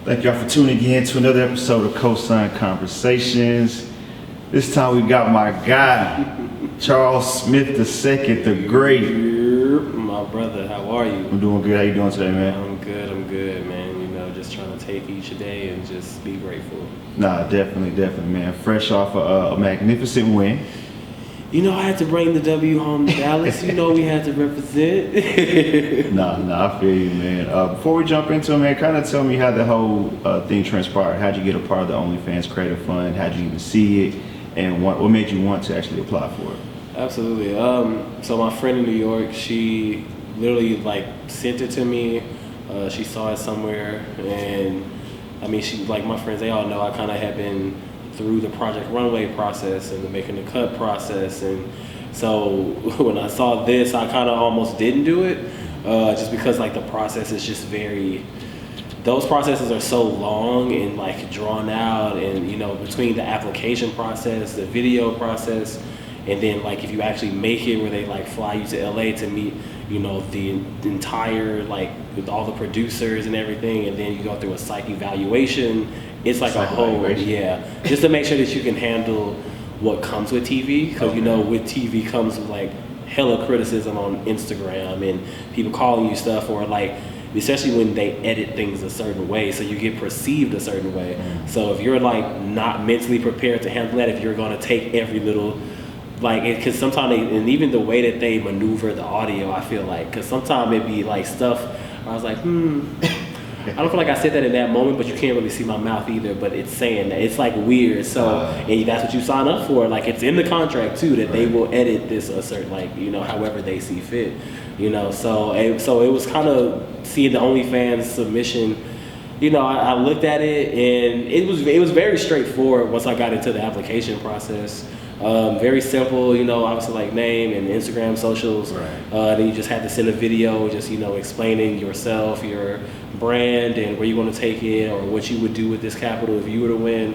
Thank y'all for tuning in to another episode of Cosign Conversations. This time we got my guy, Charles Smith II, the Great. My brother, how are you? I'm doing good. How you doing today, man? I'm good, man. You know, just trying to take each day and just be grateful. Nah, definitely, man. Fresh off a magnificent win. You know, I had to bring the W home to Dallas. You know, we had to represent. Nah, I feel you, man. Before we jump into it, man, kind of tell me how the whole thing transpired. How'd you get a part of the OnlyFans Creative Fund? How'd you even see it? And what made you want to actually apply for it? Absolutely. So my friend in New York, she literally sent it to me. She saw it somewhere, and I mean, she, like my friends, they all know I kind of have been through the Project Runway process and the Making the Cut process, and so when I saw this, I kind of almost didn't do it, just because the process is just those processes are so long and drawn out, and you know, between the application process, the video process, and then if you actually make it where they fly you to LA to meet, you know, the entire with all the producers and everything, and then you go through a psych evaluation. It's a whole, just to make sure that you can handle what comes with TV, because you know, with TV comes hella criticism on Instagram and people calling you stuff, or especially when they edit things a certain way, so you get perceived a certain way. So if you're not mentally prepared to handle that, if you're going to take every little because sometimes and even the way that they maneuver the audio, I feel because sometimes it be stuff I was I don't feel like I said that in that moment, but you can't really see my mouth either, but it's saying that. It's weird. So, and that's what you sign up for. It's in the contract too, that they will edit this a certain, you know, however they see fit, you know. So it was kind of seeing the OnlyFans submission. You know, I looked at it, and it was very straightforward once I got into the application process. Very simple, you know, obviously name and Instagram socials. Right. Then you just had to send a video, just, you know, explaining yourself, your brand, and where you want to take it, or what you would do with this capital if you were to win.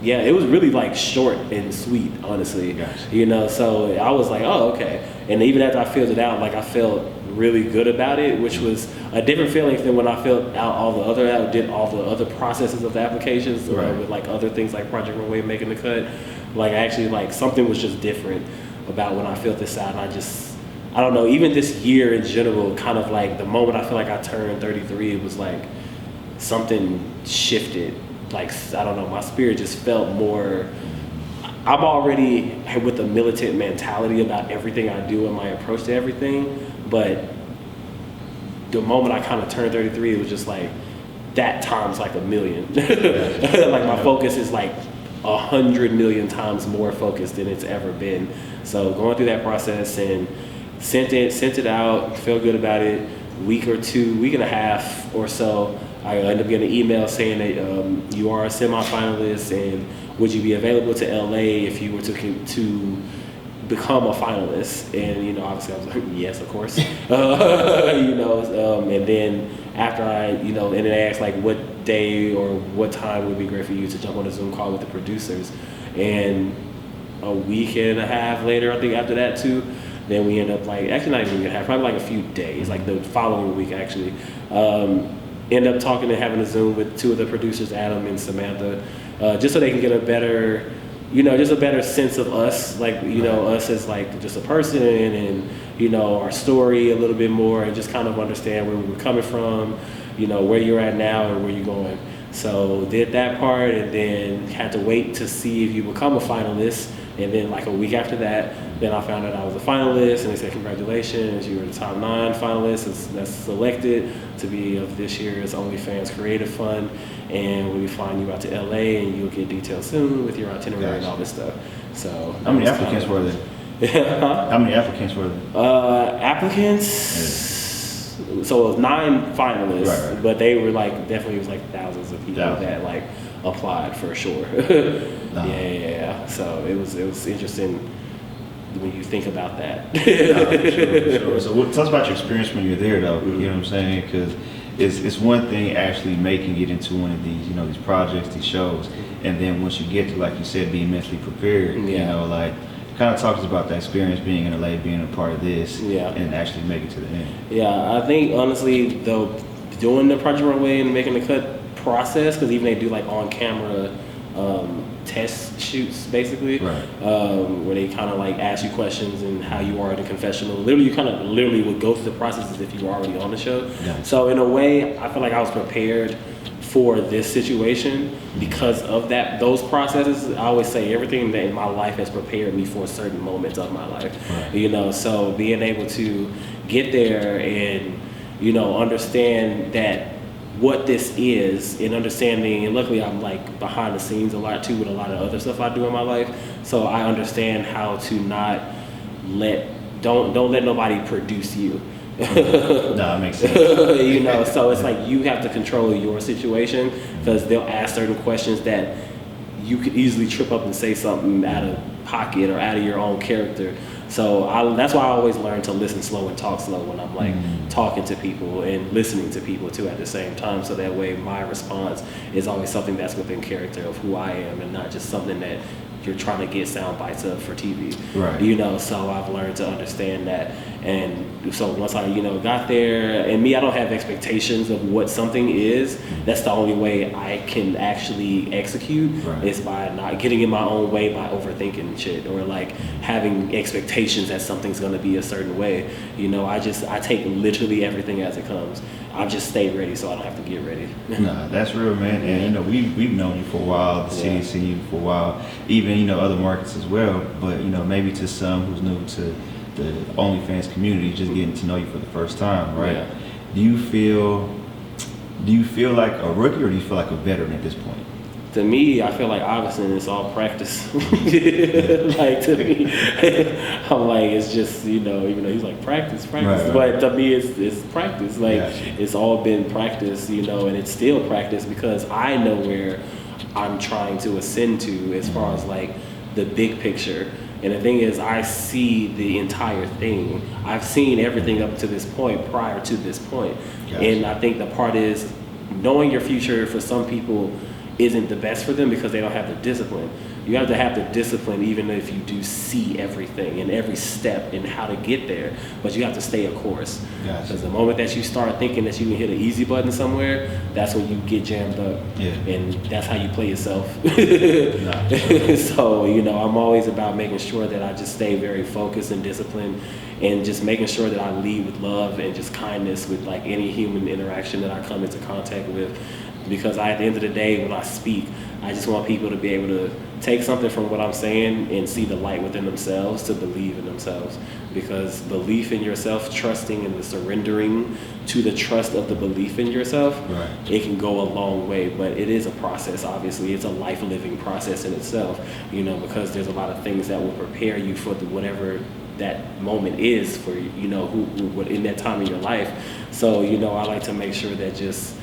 It was really short and sweet, honestly. Gotcha. You know, so I was oh, okay. And even after I filled it out, I felt really good about it, which was a different feeling than when I filled out did all the other processes of the applications, right, with other things like Project Runway, Making the Cut. Actually, something was just different about when I filled this out, and I don't know, even this year in general, kind of the moment I feel I turned 33, it was something shifted. I don't know, my spirit just felt more. I'm already with a militant mentality about everything I do and my approach to everything, but the moment I kind of turned 33, it was just that times a million. My focus is 100 million times more focused than it's ever been. So going through that process and sent it out, felt good about it. Week and a half or so, I ended up getting an email saying that you are a semi-finalist, and would you be available to LA if you were to become a finalist? And you know, obviously I was like, yes, of course. You know, and then after and then they asked what day or what time would be great for you to jump on a Zoom call with the producers. And a week and a half later, I think after that too, then we end up actually not even a week and a half, probably a few days, the following week actually, end up talking and having a Zoom with two of the producers, Adam and Samantha, just so they can get a better, just a better sense of us, us as just a person, and you know, our story a little bit more, and just kind of understand where we were coming from, you know, where you're at now and where you're going. So did that part, and then had to wait to see if you become a finalist. And then a week after that, then I found out I was a finalist, and they said, congratulations, you were the top 9 finalists that's selected to be of this year's OnlyFans Creative Fund, and we'll be flying you out to LA, and you'll get details soon with your itinerary and all this stuff. So how many applicants were there? How many applicants were there? Applicants, so it was 9 finalists, right. But they were definitely it was thousands of people that applied for sure. Yeah. So it was interesting when you think about that. Sure. So tell us about your experience when you're there, though. You know what I'm saying? Because it's one thing actually making it into one of these, these projects, these shows, and then once you get to, like you said, being mentally prepared, kind of talks about the experience being in LA, being a part of this, and actually make it to the end. Yeah, I think honestly, though, doing the Project Runway and making the cut process, because even they do like on camera test shoots basically, Right. where they kind of like ask you questions and how you are in the confessional. Literally, you kind of literally would go through the process as if you were already on the show. Yeah. So in a way, I feel like I was prepared for this situation because of those processes. I always say everything that in my life has prepared me for certain moments of my life. Right. You know, so being able to get there and, you know, understand that what this is, and understanding, and luckily I'm like behind the scenes a lot too with a lot of other stuff I do in my life, so I understand how to not don't let nobody produce you. No, it makes sense. You know, so it's like you have to control your situation, because they'll ask certain questions that you could easily trip up and say something out of pocket or out of your own character. So that's why I always learn to listen slow and talk slow when I'm like talking to people and listening to people too at the same time. So that way my response is always something that's within character of who I am, and not just something that you're trying to get sound bites of for TV. Right. You know, so I've learned to understand that. And so once I, you know, got there, and me, I don't have expectations of what something is. That's the only way I can actually execute, Right. is by not getting in my own way, by overthinking shit, or like having expectations that something's gonna be a certain way. You know, I take literally everything as it comes. I just stay ready so I don't have to get ready. Nah, that's real, man. And you know, we've known you for a while. The city's seen you for a while. Even, you know, other markets as well. But you know, maybe to some who's new to the OnlyFans community, just getting to know you for the first time, right? Yeah. Do you feel like a rookie, or do you feel like a veteran at this point? To me, I feel like obviously it's all practice. Like to me, I'm like, it's just, you know, even though he's like practice, Right. but to me it's practice. Like Gotcha. it's all been practice, you know, and it's still practice because I know where I'm trying to ascend to as far as like the big picture. And the thing is, I see the entire thing. I've seen everything up to this point, prior to this point. Gotcha. And I think the part is knowing your future for some people isn't the best for them because they don't have the discipline. You have to have the discipline even if you do see everything and every step and how to get there, but you have to stay a course. Gotcha. Because the moment that you start thinking that you can hit an easy button somewhere, that's when you get jammed up. Yeah. And that's how you play yourself. Nah. So, you know, I'm always about making sure that I just stay very focused and disciplined, and just making sure that I lead with love and just kindness with like any human interaction that I come into contact with. Because at the end of the day, when I speak, I just want people to be able to take something from what I'm saying and see the light within themselves, to believe in themselves. Because belief in yourself, trusting and the surrendering to the trust of the belief in yourself, Right. it can go a long way. But it is a process, obviously. It's a life-living process in itself, you know, because there's a lot of things that will prepare you for whatever that moment is for, you know, who in that time in your life. So, you know, I like to make sure that just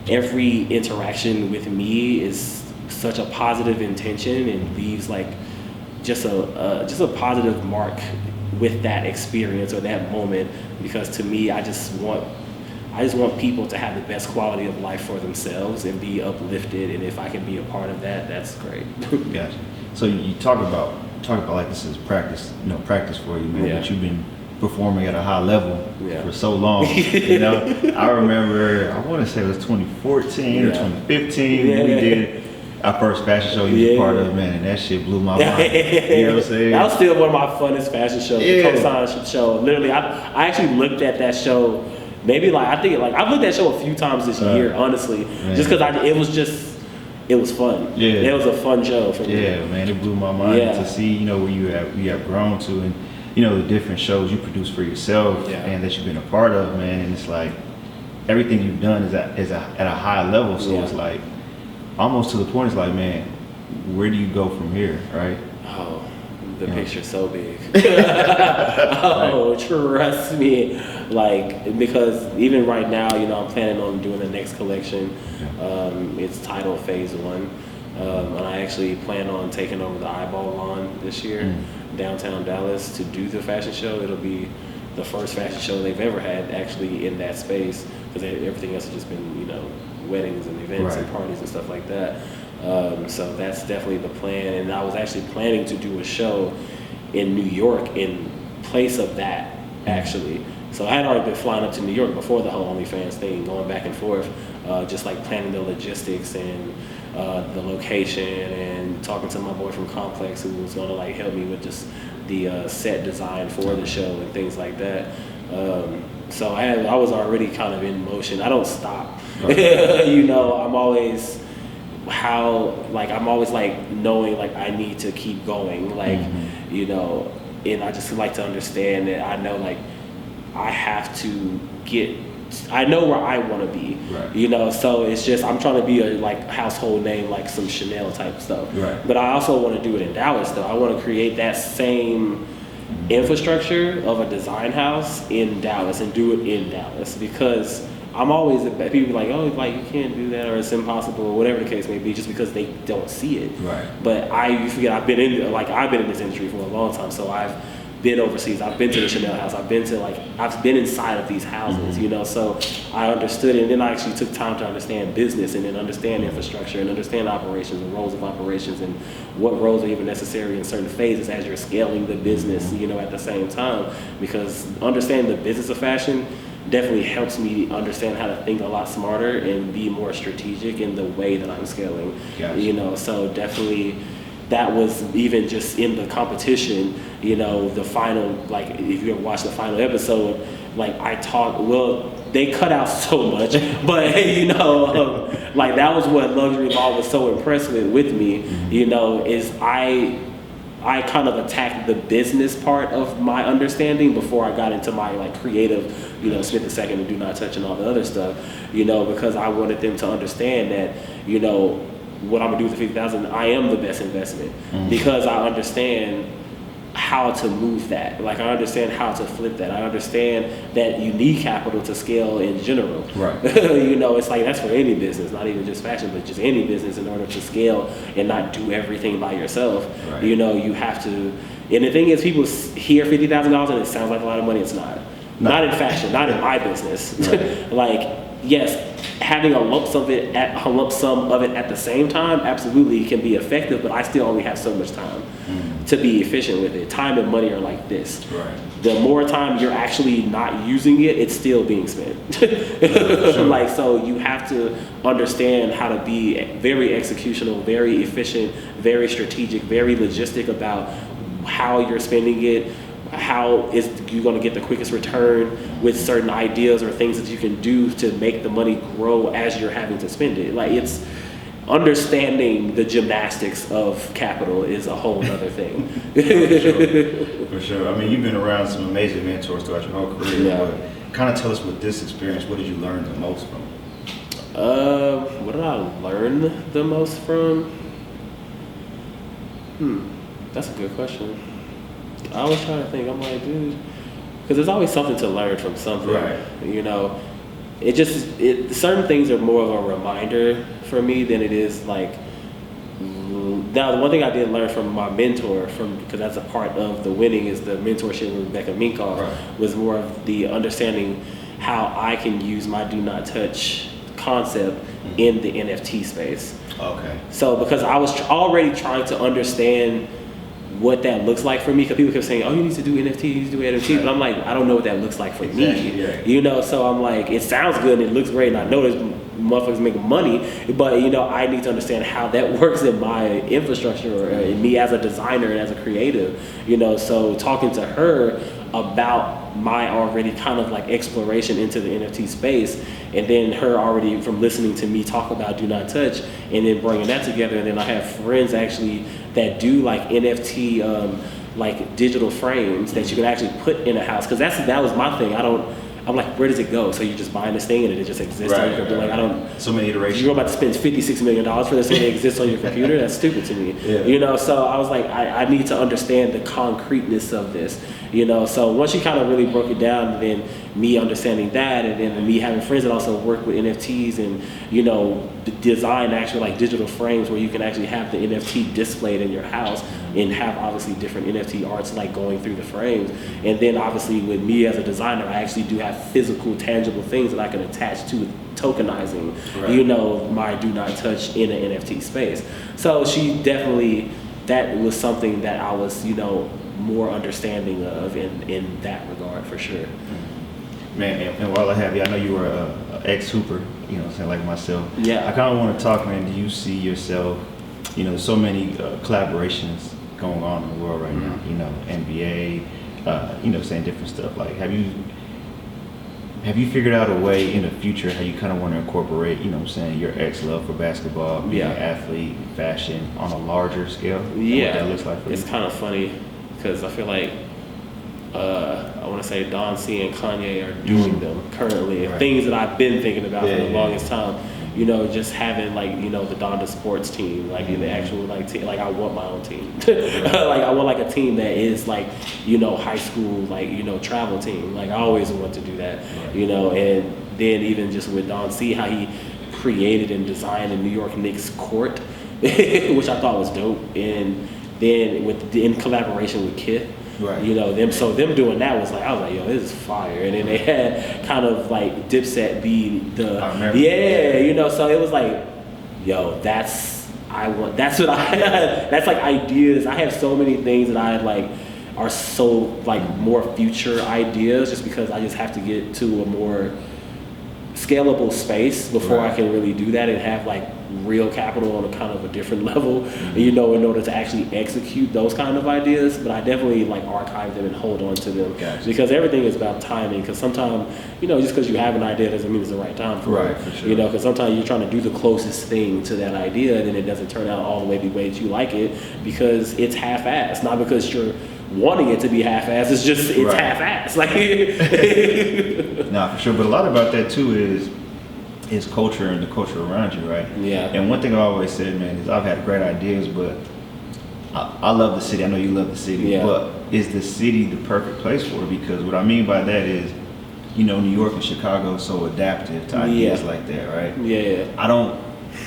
every interaction with me is such a positive intention and leaves like just a positive mark with that experience or that moment. Because to me, I just want people to have the best quality of life for themselves and be uplifted. And if I can be a part of that, that's great. Gotcha. So you talk about like this is practice, you know, practice for you, man. Yeah. But you've been performing at a high level Yeah. for so long. You know, I remember, I want to say it was 2014 or 2015 when we did our first fashion show you was a part of, man, and that shit blew my mind. You know what I'm saying? That was still one of my funnest fashion shows, the co-sign show. Literally, I actually looked at that show, maybe like, I think like, I've looked at that show a few times this year, honestly, just because it was fun. Yeah. It was a fun show for me. Yeah, man, it blew my mind to see, you know, where you have grown to, and you know, the different shows you produce for yourself and that you've been a part of, man. And it's like everything you've done is at a high level. So it's like almost to the point. It's like, man, where do you go from here, right? Oh, the picture's so big. Oh, trust me. Like, because even right now, you know, I'm planning on doing the next collection. It's titled Phase 1. And I actually plan on taking over the Eyeball lawn this year, downtown Dallas, to do the fashion show. It'll be the first fashion show they've ever had actually in that space, because everything else has just been, you know, weddings and events and parties and stuff like that. So that's definitely the plan. And I was actually planning to do a show in New York in place of that, actually. So I had already been flying up to New York before the whole OnlyFans thing, going back and forth, just like planning the logistics and the location, and talking to my boy from Complex who was gonna like help me with just the set design for the show and things like that. So I was already kind of in motion. I don't stop. You know, I'm always like knowing like I need to keep going, like, you know, and I just like to understand that I know like I have to I know where I want to be, you know, so it's just, I'm trying to be a like household name, like some Chanel type stuff, but I also want to do it in Dallas though. I want to create that same infrastructure of a design house in Dallas and do it in Dallas, because I'm always, people are like, oh, like you can't do that or it's impossible or whatever the case may be, just because they don't see it. But you forget, I've been in this industry for a long time, so I've been overseas, I've been to the Chanel house, I've been inside of these houses, you know, so I understood it, and then I actually took time to understand business and then understand infrastructure and understand operations and roles of operations and what roles are even necessary in certain phases as you're scaling the business, you know, at the same time, because understanding the business of fashion definitely helps me understand how to think a lot smarter and be more strategic in the way that I'm scaling. You know, so definitely that was even just in the competition, you know, the final, like if you ever watch the final episode, like they cut out so much, but you know, like that was what Luxury Law was so impressed with me, you know, is I kind of attacked the business part of my understanding before I got into my like creative, you know, Smith & Second and Do Not Touch and all the other stuff, you know, because I wanted them to understand that, you know, what I'm gonna do with the $50,000, I am the best investment, because I understand how to move that. Like I understand how to flip that. I understand that you need capital to scale in general. You know, it's like that's for any business, not even just fashion, but just any business in order to scale and not do everything by yourself. You know, you have to. And the thing is, people hear $50,000 and it sounds like a lot of money. It's not. Not in fashion, not in my business. Like, yes, having a lump sum of it at the same time absolutely can be effective, but I still only have so much time to be efficient with it. Time and money are like this. The more time you're actually not using it, it's still being spent. Like, so you have to understand how to be very executional, very efficient, very strategic, very logistic about how you're spending it, how is you going to get the quickest return with certain ideas or things that you can do to make the money grow as you're having to spend it. Like, it's understanding the gymnastics of capital is a whole other thing. For sure. I mean, you've been around some amazing mentors throughout your whole career, but kind of tell us with this experience, what did you learn the most from? What did I learn the most from? That's a good question. I was trying to think. I'm like, dude, because there's always something to learn from something. You know, certain things are more of a reminder for me than it is like. Now, the one thing I did learn from my mentor, because that's a part of the winning, is the mentorship with Rebecca Minkoff, was more of the understanding how I can use my do not touch concept in the NFT space. So because I was already trying to understand what that looks like for me, because people kept saying, oh, you need to do NFT, you need to do NFT, but I'm like, I don't know what that looks like for me, you know, so I'm like, it sounds good and it looks great and I know there's motherfuckers making money, but you know, I need to understand how that works in my infrastructure or in me as a designer and as a creative, you know, so talking to her about my already kind of like exploration into the NFT space, and then her already from listening to me talk about Do Not Touch and then bringing that together, and then I have friends actually that do like NFT like digital frames that you can actually put in a house, because that was my thing. I'm like, where does it go? So you're just buying this thing and it just exists on your computer. Like, I don't. So many iterations. You're about to spend $56 million for this thing that exists on your computer? That's stupid to me. You know, so I was like, I need to understand the concreteness of this. You know, so once you kind of really broke it down, then me understanding that, and then me having friends that also work with NFTs and, you know, design actual like digital frames where you can actually have the NFT displayed in your house and have obviously different NFT arts like going through the frames. And then obviously with me as a designer, I actually do have physical, tangible things that I can attach to tokenizing, you know, my do not touch in an NFT space. So she definitely, that was something that I was, you know, more understanding of in that regard for sure. Man, and while I have you, I know you were a ex-hooper, you know what I'm saying, like myself. Yeah. I kind of want to talk, man, do you see yourself, you know, there's so many collaborations going on in the world right now, you know, NBA, you know, saying different stuff. Like, have you figured out a way in the future how you kind of want to incorporate, you know what I'm saying, your ex-love for basketball, being an athlete, fashion on a larger scale? Yeah. What that looks like for you? It's kind of funny because I feel like I want to say Don C and Kanye are doing them currently. Right. Things that I've been thinking about for the longest time. You know, just having like, you know, the Donda sports team, like the actual like team. Like I want my own team. Like I want like a team that is like, you know, high school, like, you know, travel team. Like I always want to do that. Right. You know, and then even just with Don C, how he created and designed a New York Knicks court, which I thought was dope. And then in collaboration with Kith. Right. You know, them doing that was like, I was like, yo, this is fire. And then they had kind of like Dipset be you know, so it was like, yo, that's like ideas. I have so many things that I like are so like more future ideas just because I just have to get to a more scalable space before I can really do that and have like real capital on a kind of a different level, you know, in order to actually execute those kind of ideas. But I definitely like archive them and hold on to them because everything is about timing. Because sometimes, you know, just because you have an idea doesn't mean it's the right time for it. For sure. You know, because sometimes you're trying to do the closest thing to that idea and then it doesn't turn out all the way that you like it because it's half-assed, not because you're wanting it to be half-assed. It's just half-assed. Like, nah, for sure. But a lot about that too is culture and the culture around you, right? Yeah. And one thing I always said, man, is I've had great ideas, but I love the city. I know you love the city, but is the city the perfect place for it? Because what I mean by that is, you know, New York and Chicago are so adaptive to ideas like that, right? Yeah. I don't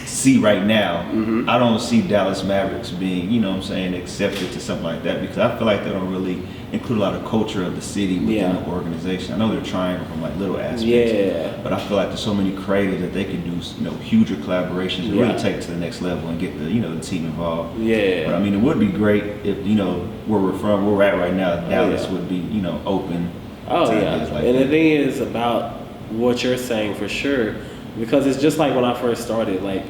see right now, I don't see Dallas Mavericks being, you know what I'm saying, accepted to something like that because I feel like they don't really include a lot of culture of the city within the organization. I know they're trying from like little aspects, but I feel like there's so many creatives that they can do, you know, huger collaborations and really take it to the next level and get the, you know, the team involved. But I mean, it would be great if, you know, where we're at right now, Dallas would be, you know, open. And the thing is about what you're saying for sure, because it's just like when I first started, like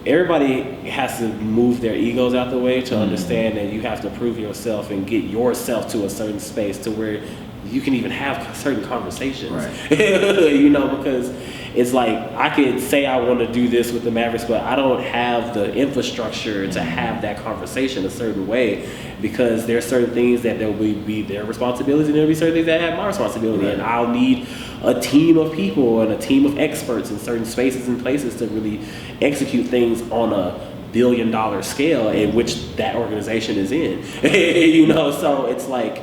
everybody has to move their egos out the way to understand that you have to prove yourself and get yourself to a certain space to where you can even have certain conversations. You know, because it's like I could say I want to do this with the Mavericks, but I don't have the infrastructure to have that conversation a certain way because there are certain things that there will be their responsibilities and there will be certain things that have my responsibility. And I'll need a team of people and a team of experts in certain spaces and places to really execute things on a billion-dollar scale in which that organization is in. You know, so it's like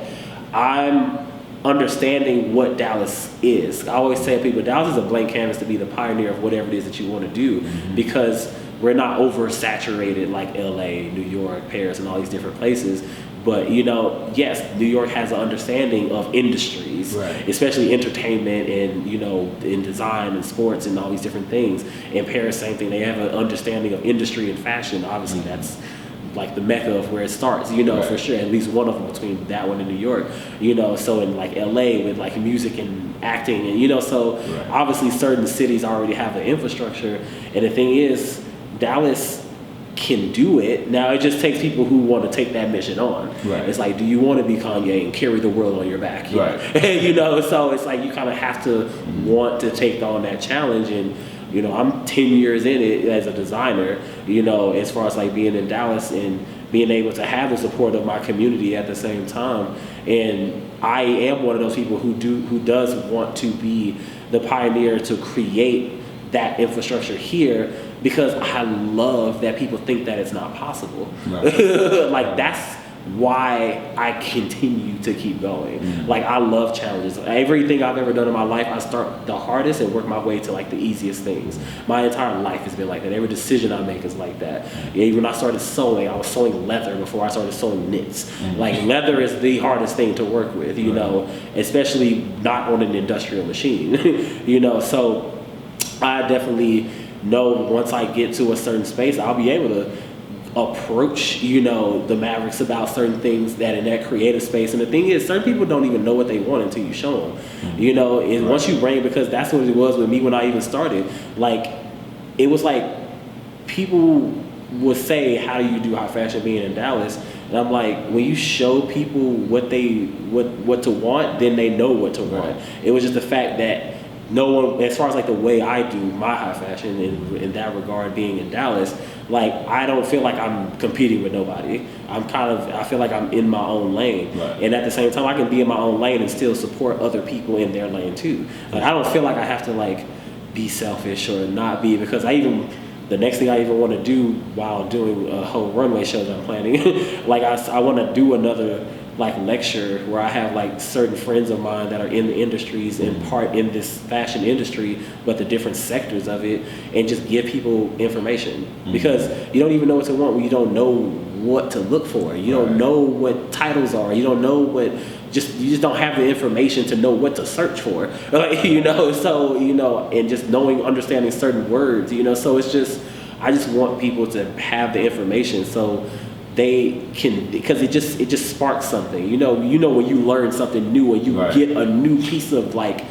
I'm understanding what Dallas is. I always tell people Dallas is a blank canvas to be the pioneer of whatever it is that you want to do because we're not oversaturated like LA, New York, Paris, and all these different places. But, you know, yes, New York has an understanding of industries, especially entertainment and, you know, in design and sports and all these different things. In Paris, same thing. They have an understanding of industry and fashion. Obviously, that's like the mecca of where it starts, you know, for sure. At least one of them between that one and New York, you know. So in like LA with like music and acting and, you know, so obviously certain cities already have the infrastructure. And the thing is, Dallas can do it. Now it just takes people who want to take that mission on. It's like, do you want to be Kanye and carry the world on your back? You know, so it's like you kind of have to want to take on that challenge. And, you know, I'm 10 years in it as a designer, you know, as far as like being in Dallas and being able to have the support of my community at the same time. And I am one of those people who does want to be the pioneer to create that infrastructure here because I love that people think that it's not possible. Like that's why I continue to keep going. Like I love challenges. Everything I've ever done in my life, I start the hardest and work my way to like the easiest things. My entire life has been like that. Every decision I make is like that. Even when I started sewing, I was sewing leather before I started sewing knits. Like leather is the hardest thing to work with, you know, especially not on an industrial machine, you know. So I definitely know once I get to a certain space, I'll be able to approach, you know, the Mavericks about certain things that in that creative space. And the thing is, certain people don't even know what they want until you show them. You know, and once you bring, because that's what it was with me when I even started. Like, it was like people would say, how do you do high fashion being in Dallas? And I'm like, when you show people what to want, then they know what to want. It was just the fact that no one, as far as like the way I do my high fashion in that regard, being in Dallas, like I don't feel like I'm competing with nobody. I feel like I'm in my own lane. And at the same time, I can be in my own lane and still support other people in their lane too. Like I don't feel like I have to like be selfish or not be, because the next thing I even want to do while doing a whole runway show that I'm planning, like I want to do another like lecture where I have like certain friends of mine that are in the industries and part in this fashion industry, but the different sectors of it, and just give people information. Because you don't even know what to want when you don't know what to look for. You don't know what titles are. You don't know you just don't have the information to know what to search for. You know, so, you know, and just understanding certain words, you know, so it's just, I just want people to have the information so they can, because it just sparks something. You know when you learn something new, and you get a new piece of like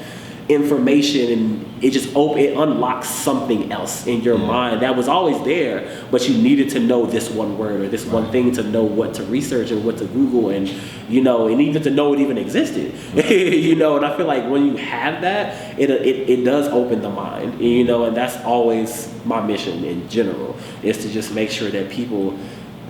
information, and it unlocks something else in your mind that was always there, but you needed to know this one word or this one thing to know what to research and what to Google, and you know, and even to know it even existed. You know, and I feel like when you have that, it does open the mind, you know, and that's always my mission in general, is to just make sure that people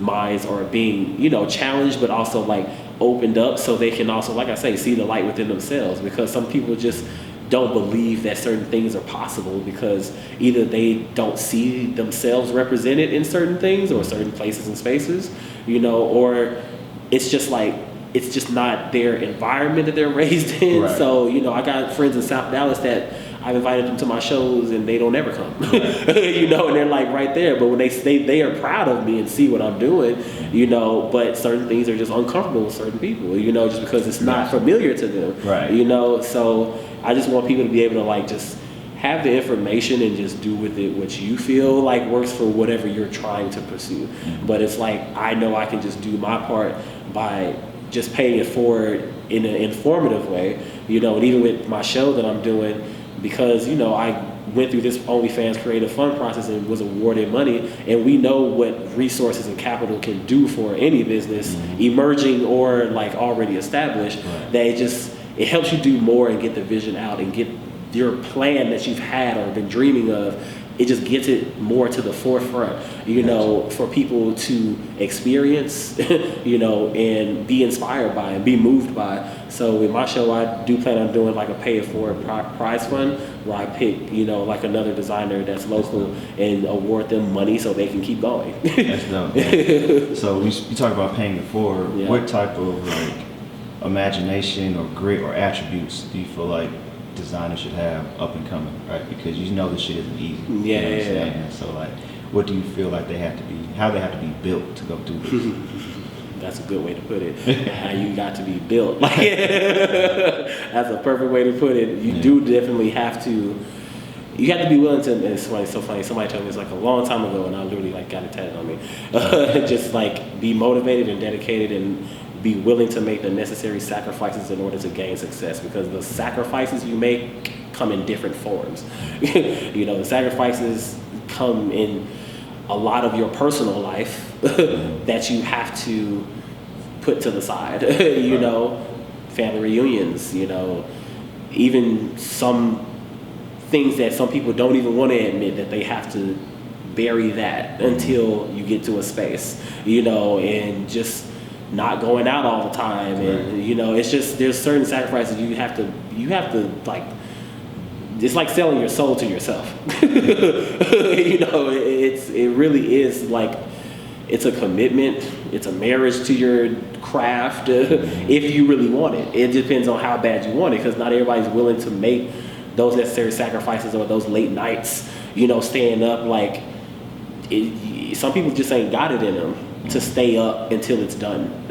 minds are being, you know, challenged, but also like opened up, so they can also, like I say, see the light within themselves. Because some people just don't believe that certain things are possible, because either they don't see themselves represented in certain things or certain places and spaces, you know, or it's just not their environment that they're raised in. So, you know, I got friends in South Dallas that I've invited them to my shows and they don't ever come. You know, and they're like right there, but when they are proud of me and see what I'm doing, you know, but certain things are just uncomfortable with certain people, you know, just because it's not familiar to them. You know, so I just want people to be able to like just have the information and just do with it what you feel like works for whatever you're trying to pursue. But it's like, I know I can just do my part by just paying it forward in an informative way, you know, and even with my show that I'm doing, because, you know, I went through this OnlyFans Creative Fund process and was awarded money, and we know what resources and capital can do for any business, emerging or like already established, that it helps you do more and get the vision out and get your plan that you've had or been dreaming of. It just gets it more to the forefront, you know, for people to experience, you know, and be inspired by and be moved by. So with my show, I do plan on doing like a pay it forward prize fund, where I pick, you know, like another designer that's local and award them money so they can keep going. That's dope, man. So you talk about paying it forward. What type of like imagination or grit or attributes do you feel like designers should have up and coming, right? Because you know this shit isn't easy. You know what I'm saying? So like, what do you feel like how they have to be built to go do this? That's a good way to put it. How you got to be built. Like, that's a perfect way to put it. You do definitely have to. You have to be willing to. And it's so funny. Somebody told me this like a long time ago, and I literally like got it tatted on me. Just like be motivated and dedicated, and be willing to make the necessary sacrifices in order to gain success, because the sacrifices you make come in different forms. You know, the sacrifices come in a lot of your personal life that you have to put to the side. You know, family reunions, you know, even some things that some people don't even want to admit, that they have to bury that until you get to a space, you know, and just not going out all the time, and you know, it's just, there's certain sacrifices you have to like, it's like selling your soul to yourself. You know, it really is like, it's a commitment, it's a marriage to your craft, if you really want it. It depends on how bad you want it, because not everybody's willing to make those necessary sacrifices or those late nights, you know, staying up. Like, some people just ain't got it in them to stay up until it's done.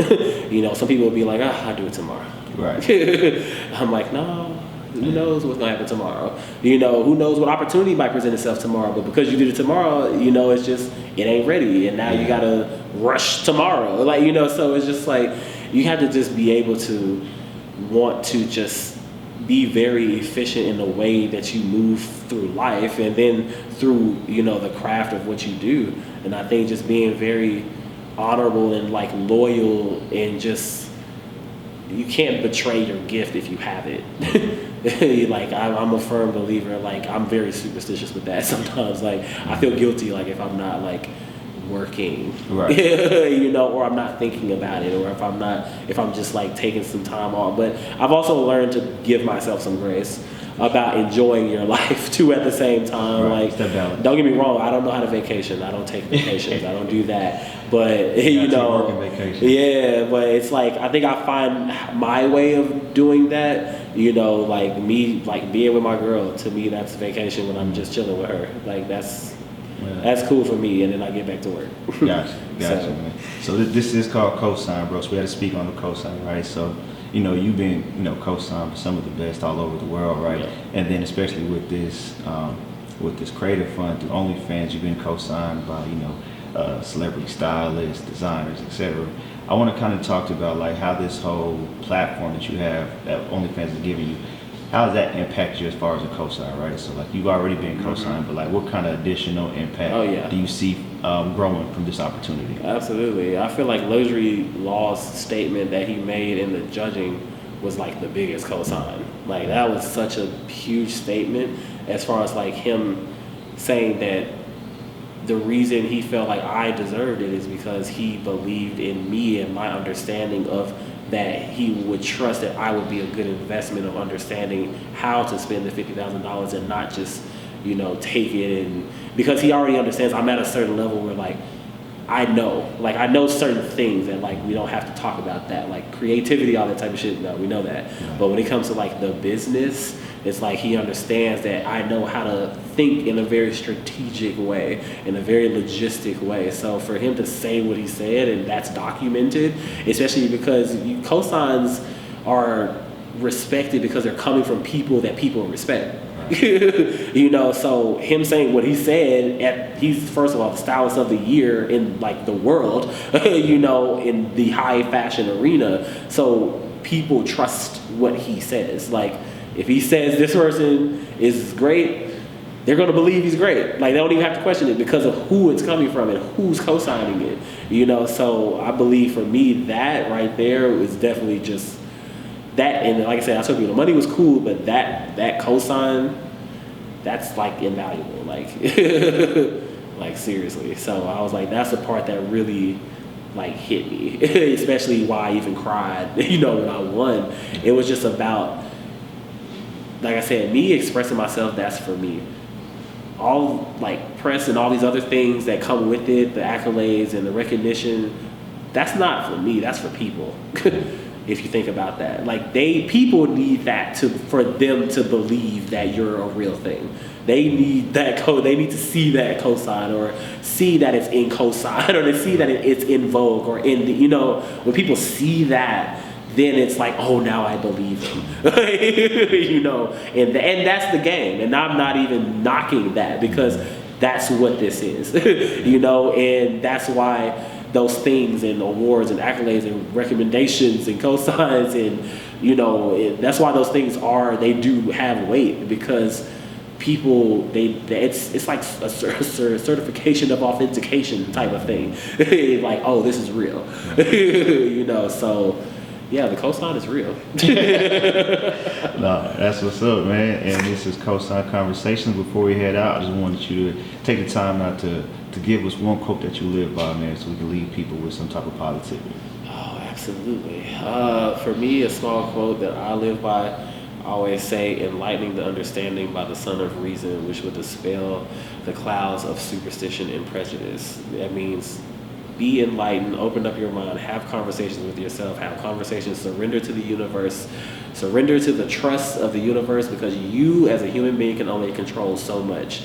You know, some people will be like, I'll do it tomorrow. I'm like, no, Who knows what's gonna happen tomorrow? Who knows what opportunity might present itself tomorrow? But because you did it tomorrow, it's just it ain't ready, and now you gotta rush tomorrow. So it's just like you have to just be able to want to just be very efficient in the way that you move through life, and then through the craft of what you do. And I think just being very honorable and like loyal, and just you can't betray your gift if you have it. Like I'm a firm believer. Like I'm very superstitious with that sometimes. Like I feel guilty like if I'm not like working, right. Or I'm not thinking about it, or if I'm just like taking some time off. But I've also learned to give myself some grace about enjoying your life too at the same time. Right. Like, don't get me wrong, I don't know how to vacation. I don't take vacations. I don't do that. But but it's like I think I find my way of doing that. Like me, like being with my girl. To me, that's vacation when I'm just chilling with her. Like that's cool for me, and then I get back to work. Gotcha, man. So this is called cosign, bro. So we had to speak on the cosign, right? So you've been co-signed for some of the best all over the world, right? Yeah. And then especially with this creative fund through OnlyFans, you've been co-signed by celebrity stylists, designers, etc. I want to kind of talk about like how this whole platform that you have that OnlyFans is giving you, how does that impact you as far as a co-sign, right? So like you've already been co-signed, but like what kind of additional impact do you see growing from this opportunity? Absolutely. I feel like Luxury Law's statement that he made in the judging was like the biggest co-sign. Like that was such a huge statement as far as like him saying that the reason he felt like I deserved it is because he believed in me and my understanding of that he would trust that I would be a good investment of understanding how to spend the $50,000 and not just, take it. And because he already understands I'm at a certain level where like, I know certain things and like, we don't have to talk about that, like creativity, all that type of shit. No, we know that. Yeah. But when it comes to like the business, it's like he understands that I know how to think in a very strategic way, in a very logistic way. So for him to say what he said, and that's documented, especially because cosigns are respected because they're coming from people that people respect. So him saying what he said, he's first of all the stylist of the year in like the world, in the high fashion arena. So people trust what he says. Like if he says this person is great, they're going to believe he's great. Like they don't even have to question it because of who it's coming from and who's co-signing it. So I believe for me that right there was definitely just that. And like I said, I told you the money was cool, but that co-sign, that's like invaluable. Like like seriously. So I was like, that's the part that really like hit me, especially why I even cried. When I won, it was just about, like I said, me expressing myself. That's for me. All like press and all these other things that come with it, the accolades and the recognition, that's not for me. That's for people. If you think about that, like people need that for them to believe that you're a real thing. They need that they need to see that cosign, or see that it's in cosign, or to see that it's in Vogue, or in the, when people see that, then it's like, oh, now I believe him. And that's the game. And I'm not even knocking that because that's what this is, and that's why those things and awards and accolades and recommendations and cosigns and, that's why those things they do have weight, because people, it's like a certification of authentication type of thing. Like, oh, this is real. So yeah, the cosign is real. No, that's what's up, man. And this is Cosign Conversations. Before we head out, I just wanted you to take the time out to give us one quote that you live by, man, so we can leave people with some type of positivity. Oh, absolutely. For me, a small quote that I live by, I always say, enlightening the understanding by the sun of reason, which will dispel the clouds of superstition and prejudice. That means be enlightened, open up your mind, have conversations with yourself, have conversations, surrender to the universe, surrender to the trust of the universe, because you as a human being can only control so much.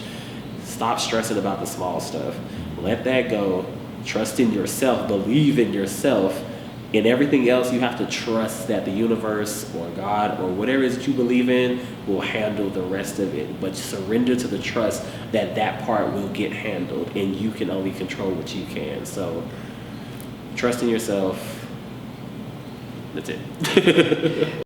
Stop stressing about the small stuff. Let that go. Trust in yourself, believe in yourself, And everything else, you have to trust that the universe or God or whatever it is that you believe in will handle the rest of it. But surrender to the trust that that part will get handled, and you can only control what you can. So trust in yourself. That's it.